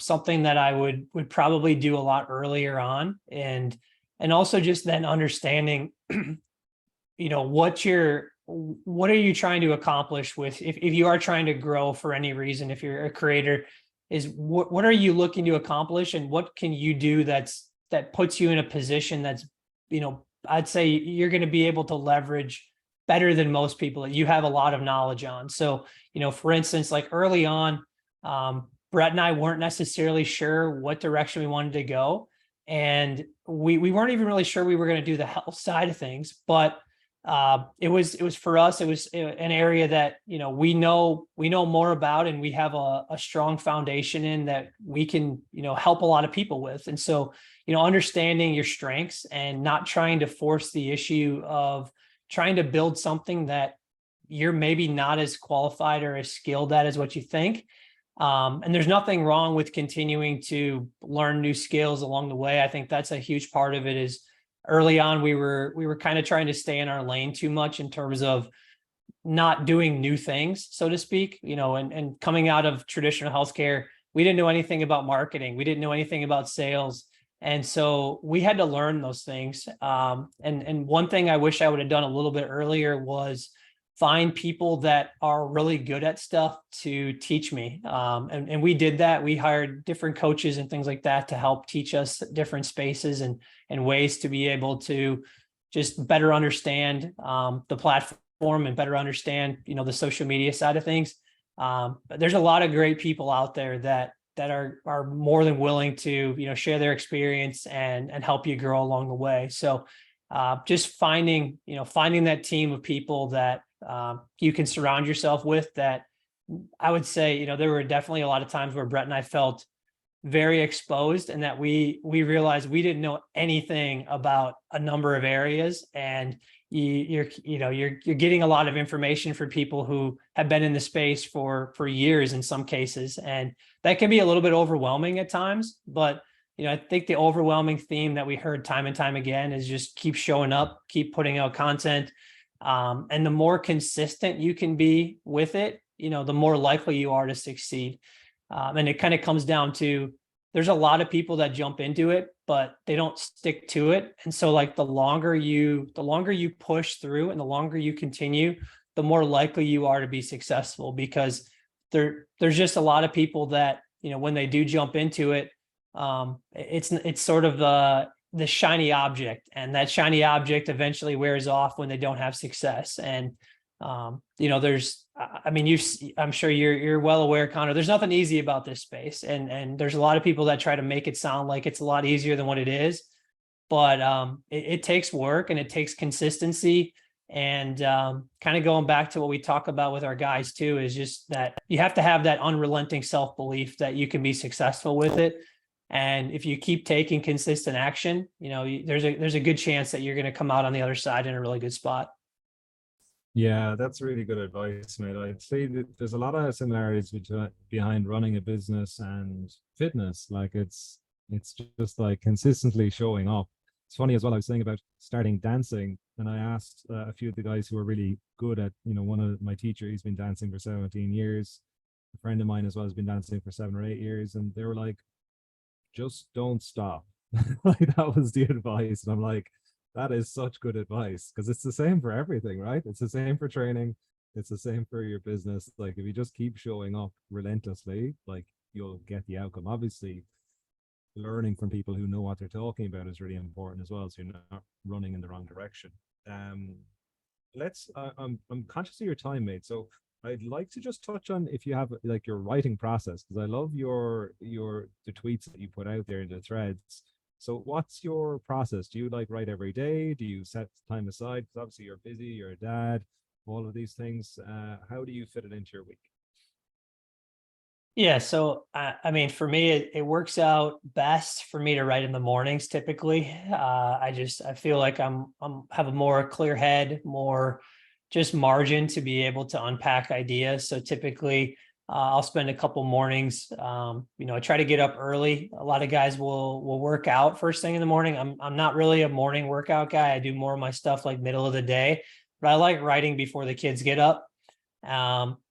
S2: Something that I would probably do a lot earlier on, and also just then understanding, what are you trying to accomplish with, if you are trying to grow for any reason, if you're a creator, is what are you looking to accomplish, and what can you do that puts you in a position that's, I'd say you're going to be able to leverage better than most people that you have a lot of knowledge on. So, for instance, like early on, Brett and I weren't necessarily sure what direction we wanted to go. And we weren't even really sure we were going to do the health side of things, but it was for us, it was an area that, we know more about, and we have a strong foundation in that we can, help a lot of people with. And so, understanding your strengths and not trying to force the issue of trying to build something that you're maybe not as qualified or as skilled at as what you think. And there's nothing wrong with continuing to learn new skills along the way. I think that's a huge part of it. Is early on, we were kind of trying to stay in our lane too much in terms of not doing new things, so to speak, and coming out of traditional healthcare, we didn't know anything about marketing. We didn't know anything about sales. And so we had to learn those things. And one thing I wish I would have done a little bit earlier was find people that are really good at stuff to teach me. And we did that. We hired different coaches and things like that to help teach us different spaces and ways to be able to just better understand the platform and better understand, the social media side of things. But there's a lot of great people out there that are more than willing to, share their experience and help you grow along the way. So just finding that team of people that you can surround yourself with, that I would say, there were definitely a lot of times where Brett and I felt very exposed, and that we realized we didn't know anything about a number of areas. And you're getting a lot of information from people who have been in the space for years in some cases. And that can be a little bit overwhelming at times, but I think the overwhelming theme that we heard time and time again is just keep showing up, keep putting out content. And the more consistent you can be with it, the more likely you are to succeed. And it kind of comes down to, there's a lot of people that jump into it, but they don't stick to it. And so like the longer you push through and the longer you continue, the more likely you are to be successful, because there's just a lot of people that, when they do jump into it, it's sort of the shiny object, and that shiny object eventually wears off when they don't have success. And I'm sure you're well aware, Connor, there's nothing easy about this space. And there's a lot of people that try to make it sound like it's a lot easier than what it is. But it takes work, and it takes consistency. And kind of going back to what we talk about with our guys too, is just that you have to have that unrelenting self-belief that you can be successful with it. And if you keep taking consistent action, there's a good chance that you're going to come out on the other side in a really good spot.
S1: Yeah, that's really good advice, mate. I'd say that there's a lot of similarities behind running a business and fitness. Like it's just like consistently showing up. It's funny as well. I was saying about starting dancing, and I asked a few of the guys who are really good at, one of my teacher, he's been dancing for 17 years. A friend of mine as well has been dancing for 7 or 8 years, and they were like, just don't stop. Like that was the advice. And I'm like, that is such good advice, because it's the same for everything, right? It's the same for training. It's the same for your business. Like if you just keep showing up relentlessly, like you'll get the outcome. Obviously, learning from people who know what they're talking about is really important as well, so you're not running in the wrong direction. I'm conscious of your time, mate. So I'd like to just touch on if you have like your writing process, because I love the tweets that you put out there in the threads. So what's your process? Do you like write every day? Do you set time aside? Because obviously you're busy, you're a dad, all of these things. How do you fit it into your week?
S2: Yeah. So, for me, it works out best for me to write in the mornings typically. I feel like I'm have a more clear head, more just margin to be able to unpack ideas. So typically I'll spend a couple mornings. I try to get up early. A lot of guys will work out first thing in the morning. I'm not really a morning workout guy. I do more of my stuff like middle of the day, but I like writing before the kids get up.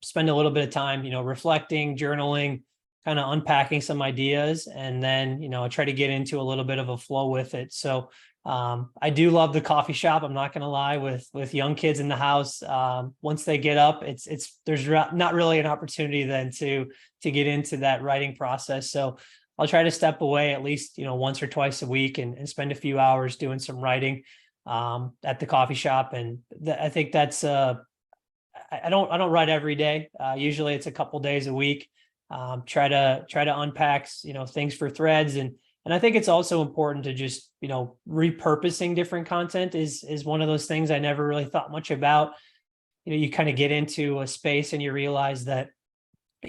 S2: Spend a little bit of time, reflecting, journaling, kind of unpacking some ideas, and then, I try to get into a little bit of a flow with it. So I do love the coffee shop. I'm not going to lie, with young kids in the house. Once they get up, there's not really an opportunity then to get into that writing process. So I'll try to step away at least, once or twice a week and spend a few hours doing some writing at the coffee shop. And I think that's I don't write every day. Usually it's a couple days a week. Try to unpack, things for threads. And I think it's also important to just, repurposing different content is one of those things I never really thought much about. You kind of get into a space and you realize that,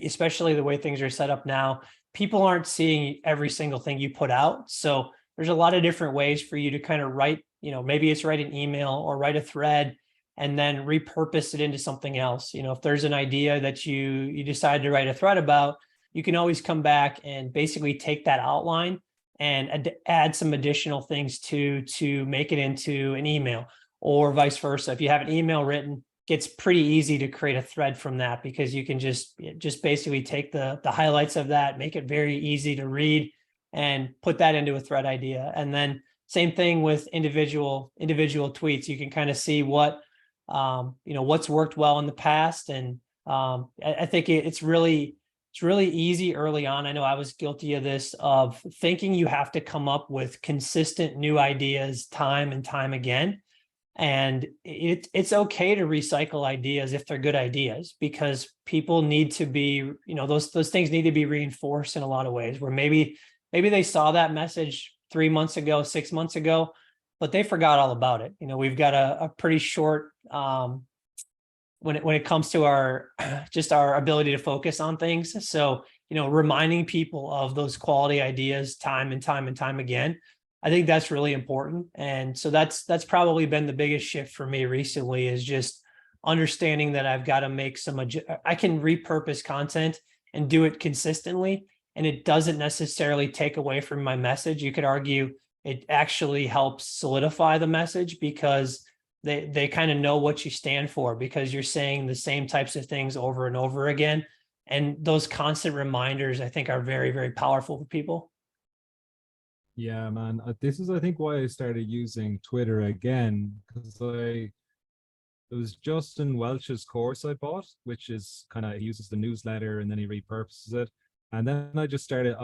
S2: especially the way things are set up now, people aren't seeing every single thing you put out. So there's a lot of different ways for you to kind of write, maybe it's write an email or write a thread and then repurpose it into something else. If there's an idea that you decide to write a thread about, you can always come back and basically take that outline and add some additional things to make it into an email, or vice versa. If you have an email written, it's pretty easy to create a thread from that, because you can just basically take the highlights of that, make it very easy to read, and put that into a thread idea. And then same thing with individual tweets. You can kind of see what's worked well in the past. And I think it's really easy early on. I know I was guilty of this, of thinking you have to come up with consistent new ideas time and time again. And it's okay to recycle ideas if they're good ideas, because people need to be, those things need to be reinforced in a lot of ways, where maybe they saw that message 3 months ago, 6 months ago, but they forgot all about it. We've got a pretty short, when it comes to our ability to focus on things. So, reminding people of those quality ideas time and time again, I think that's really important. And so that's probably been the biggest shift for me recently, is just understanding that I've got to make I can repurpose content and do it consistently. And it doesn't necessarily take away from my message. You could argue it actually helps solidify the message, because they kind of know what you stand for, because you're saying the same types of things over and over again. And those constant reminders, I think, are very, very powerful for people.
S1: Yeah, man. This is, I think, why I started using Twitter again, because it was Justin Welch's course I bought, which is kind of, he uses the newsletter and then he repurposes it. And then I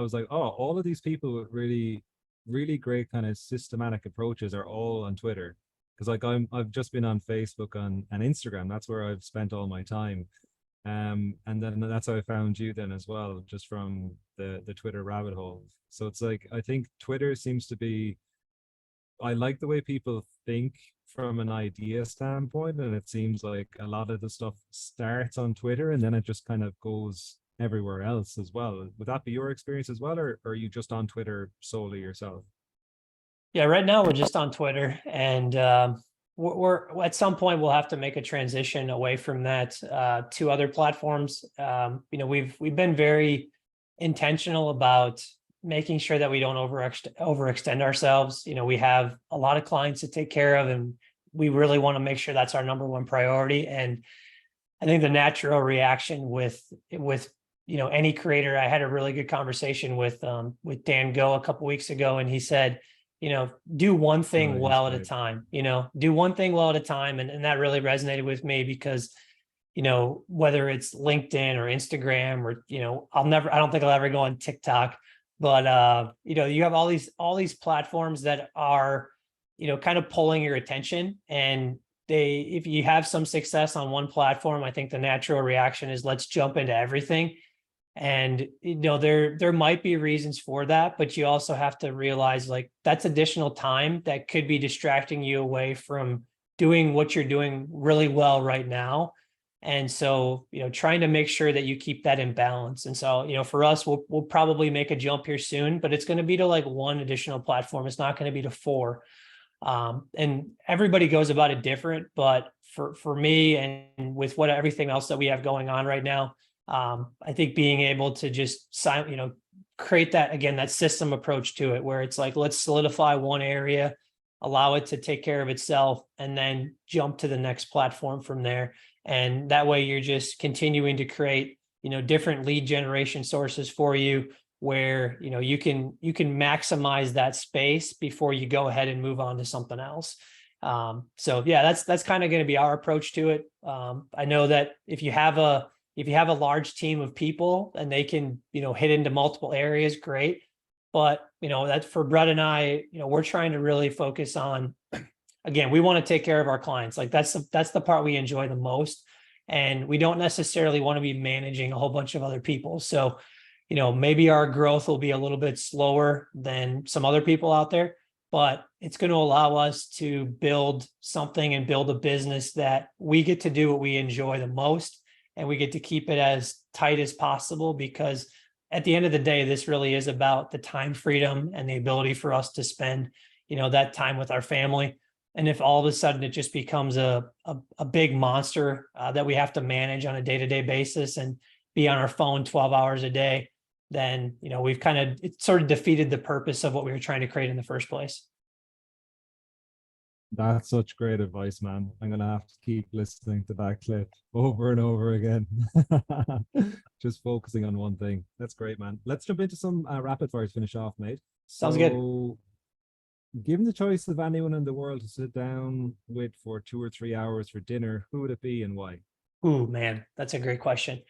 S1: was like, oh, all of these people with really, really great kind of systematic approaches are all on Twitter. Because I've just been on Facebook and Instagram. That's where I've spent all my time. And then that's how I found you then as well, just from the Twitter rabbit hole. So it's like, I think Twitter seems to be, I like the way people think from an idea standpoint, and it seems like a lot of the stuff starts on Twitter and then it just kind of goes everywhere else as well. Would that be your experience as well, or are you just on Twitter solely yourself?
S2: Yeah, right now we're just on Twitter, and we're at some point we'll have to make a transition away from that to other platforms. We've been very intentional about making sure that we don't overextend ourselves. We have a lot of clients to take care of, and we really want to make sure that's our number one priority. And I think the natural reaction with any creator, I had a really good conversation with Dan Go a couple weeks ago, and he said, do one thing well at a time, do one thing well at a time. And that really resonated with me, because, whether it's LinkedIn or Instagram or, I don't think I'll ever go on TikTok, but, you have all these platforms that are, kind of pulling your attention. And if you have some success on one platform, I think the natural reaction is, let's jump into everything. And there might be reasons for that, but you also have to realize, like, that's additional time that could be distracting you away from doing what you're doing really well right now. And so, trying to make sure that you keep that in balance. And so, for us, we'll probably make a jump here soon, but it's going to be to like one additional platform. It's not going to be to 4. And everybody goes about it different, but for me, and with everything else that we have going on right now, I think being able to just create that, again, that system approach to it, where it's like, let's solidify one area, allow it to take care of itself, and then jump to the next platform from there. And that way you're just continuing to create, different lead generation sources for you, where, you can maximize that space before you go ahead and move on to something else. So yeah, that's kind of going to be our approach to it. I know that if you have a large team of people and they can, hit into multiple areas, great. But, that's for Brett and I, we're trying to really focus on, again, we want to take care of our clients. Like that's the part we enjoy the most. And we don't necessarily want to be managing a whole bunch of other people. So, maybe our growth will be a little bit slower than some other people out there, but it's going to allow us to build something and build a business that we get to do what we enjoy the most. And we get to keep it as tight as possible, because at the end of the day, this really is about the time freedom and the ability for us to spend, that time with our family. And if all of a sudden it just becomes a big monster that we have to manage on a day-to-day basis and be on our phone 12 hours a day, then, we've it sort of defeated the purpose of what we were trying to create in the first place.
S1: That's such great advice, man. I'm gonna have to keep listening to that clip over and over again. Just focusing on one thing. That's great, man. Let's jump into some rapid fire to finish off, mate.
S2: Sounds good.
S1: Given the choice of anyone in the world to sit down with for 2 or 3 hours for dinner, who would it be and why?
S2: Ooh, man, that's a great question.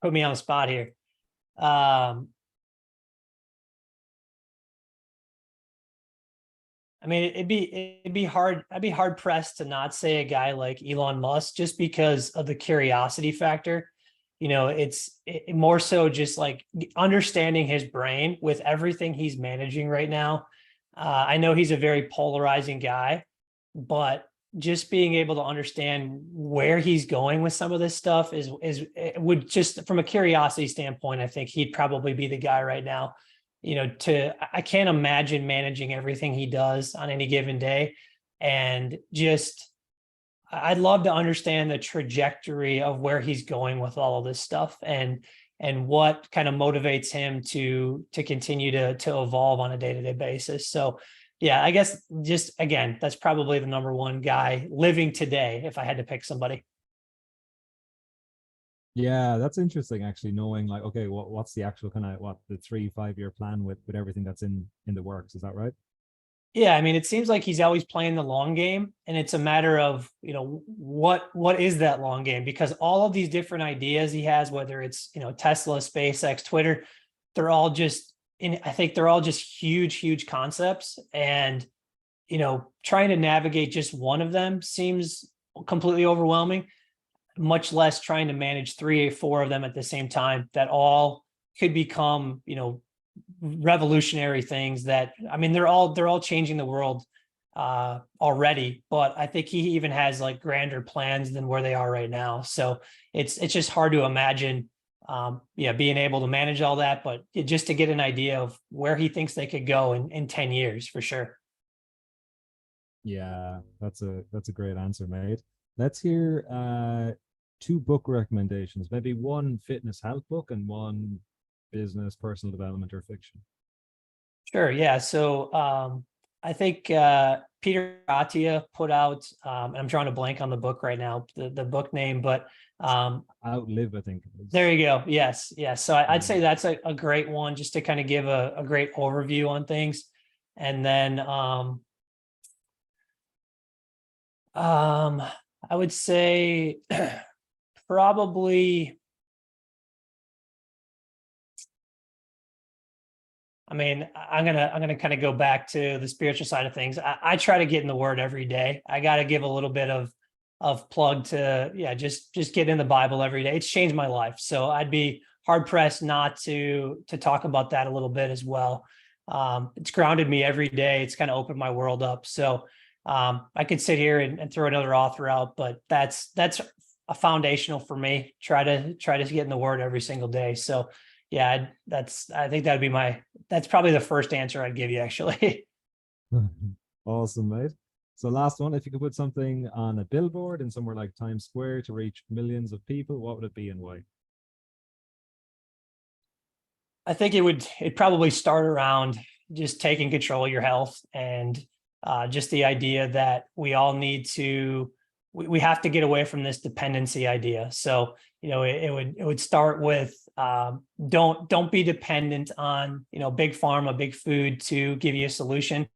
S2: Put me on the spot here. I mean, it'd be hard. I'd be hard pressed to not say a guy like Elon Musk, just because of the curiosity factor. It's more so just like understanding his brain with everything he's managing right now. I know he's a very polarizing guy, but just being able to understand where he's going with some of this stuff would just, from a curiosity standpoint, I think he'd probably be the guy right now. I can't imagine managing everything he does on any given day. And just, I'd love to understand the trajectory of where he's going with all of this stuff, and what kind of motivates him to continue to evolve on a day-to-day basis. So yeah, I guess just, again, that's probably the number one guy living today, if I had to pick somebody.
S1: Yeah, that's interesting, actually, knowing like, okay, what's the actual kind of the 3-5 year plan with everything that's in the works. Is that right?
S2: Yeah, I mean, it seems like he's always playing the long game, and it's a matter of, what is that long game? Because all of these different ideas he has, whether it's, Tesla, SpaceX, Twitter, I think they're all just huge, huge concepts. And, trying to navigate just one of them seems completely overwhelming, much less trying to manage 3 or 4 of them at the same time that all could become, revolutionary things that, I mean, they're all changing the world already, but I think he even has like grander plans than where they are right now. So it's just hard to imagine being able to manage all that, but just to get an idea of where he thinks they could go in 10 years for sure.
S1: Yeah, that's a great answer, mate. Let's hear 2 book recommendations, maybe one fitness health book and one business, personal development, or fiction.
S2: Sure. Yeah. So I think Peter Attia put out, I'm drawing a blank on the book right now, the book name, but
S1: Outlive, I think.
S2: There you go. Yes. Yes. So I'd say that's a great one, just to kind of give a great overview on things. And then I would say probably, I mean, I'm gonna kind of go back to the spiritual side of things. I try to get in the Word every day. I got to give a little bit of plug to, just get in the Bible every day. It's changed my life, so I'd be hard pressed not to talk about that a little bit as well. It's grounded me every day. It's kind of opened my world up. So I could sit here and throw another author out, but that's a foundational for me. Try to get in the Word every single day. So yeah, I think that'd be that's probably the first answer I'd give you, actually.
S1: Awesome, mate. So last one, if you could put something on a billboard in somewhere like Times Square to reach millions of people, what would it be and why?
S2: I think it'd probably start around just taking control of your health and just the idea that we all need to, we have to get away from this dependency idea. So, it would start with don't be dependent on, big pharma, big food to give you a solution.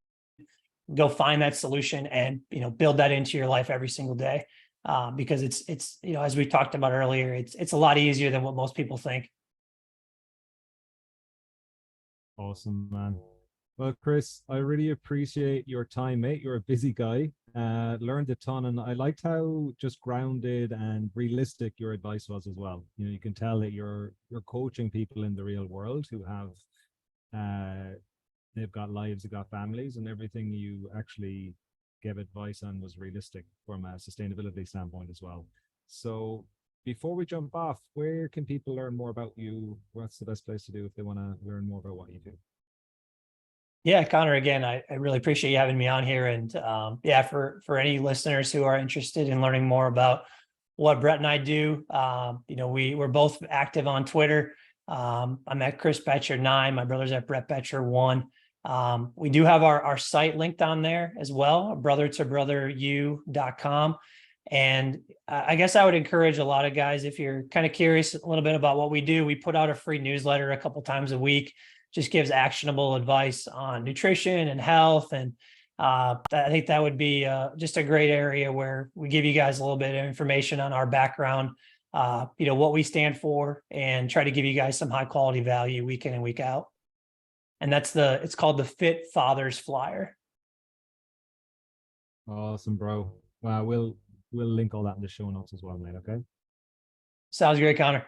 S2: Go find that solution and, build that into your life every single day. Because it's, as we talked about earlier, it's a lot easier than what most people think.
S1: Awesome, man. Well, Chris, I really appreciate your time, mate. You're a busy guy. Learned a ton, and I liked how just grounded and realistic your advice was as well. You can tell that you're coaching people in the real world who have they've got lives, they've got families, and everything you actually gave advice on was realistic from a sustainability standpoint as well. So before we jump off, where can people learn more about you? What's the best place to do if they want to learn more about what you do?
S2: Yeah, Connor, again, I really appreciate you having me on here. And yeah, for any listeners who are interested in learning more about what Brett and I do, we're both active on Twitter. I'm at Chris Boettcher 9. My brother's at Brett Boettcher 1. We do have our site linked on there as well, brothertobrotheryou.com. And I guess I would encourage a lot of guys, if you're kind of curious a little bit about what we do, we put out a free newsletter a couple times a week, just gives actionable advice on nutrition and health. And I think that would be just a great area where we give you guys a little bit of information on our background, what we stand for, and try to give you guys some high quality value week in and week out. And it's called the Fit Fathers Flyer.
S1: Awesome, bro. We'll link all that in the show notes as well, mate. Okay.
S2: Sounds great, Connor.